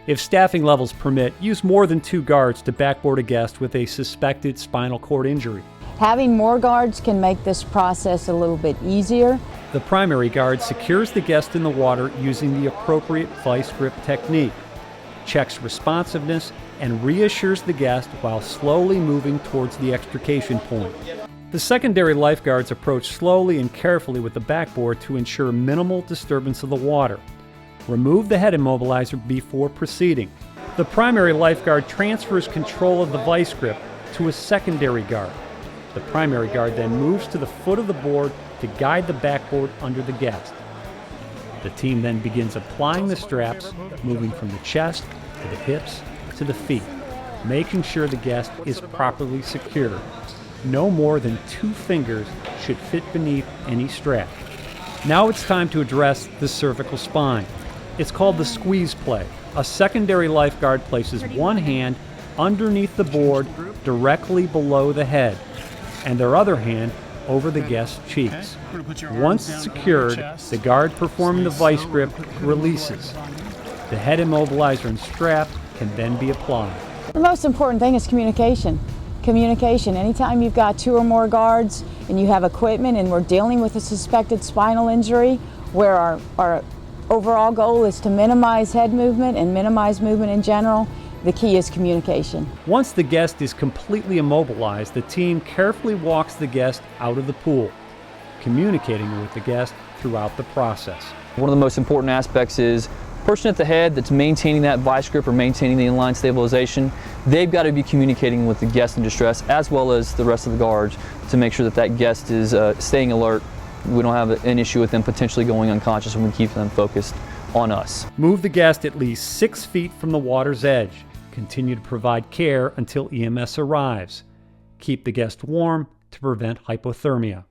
If staffing levels permit, use more than 2 guards to backboard a guest with a suspected spinal cord injury. Having more guards can make this process a little bit easier. The primary guard secures the guest in the water using the appropriate vice grip technique, checks responsiveness, and reassures the guest while slowly moving towards the extrication point. The secondary lifeguards approach slowly and carefully with the backboard to ensure minimal disturbance of the water. Remove the head immobilizer before proceeding. The primary lifeguard transfers control of the vice grip to a secondary guard. The primary guard then moves to the foot of the board to guide the backboard under the guest. The team then begins applying the straps, moving from the chest to the hips to the feet, making sure the guest is properly secured. No more than 2 fingers should fit beneath any strap. Now it's time to address the cervical spine. It's called the squeeze play. A secondary lifeguard places one hand underneath the board directly below the head, and their other hand over the guest's cheeks. Once secured, the guard performing the vice grip releases. The head immobilizer and strap can then be applied. The most important thing is communication. Communication. Anytime you've got 2 or more guards and you have equipment and we're dealing with a suspected spinal injury, where our overall goal is to minimize head movement and minimize movement in general, the key is communication. Once the guest is completely immobilized, the team carefully walks the guest out of the pool, communicating with the guest throughout the process. One of the most important aspects is the person at the head that's maintaining that vice grip or maintaining the inline stabilization. They've got to be communicating with the guest in distress as well as the rest of the guards to make sure that that guest is staying alert. We don't have an issue with them potentially going unconscious when we keep them focused on us. Move the guest at least 6 feet from the water's edge. Continue to provide care until EMS arrives. Keep the guest warm to prevent hypothermia.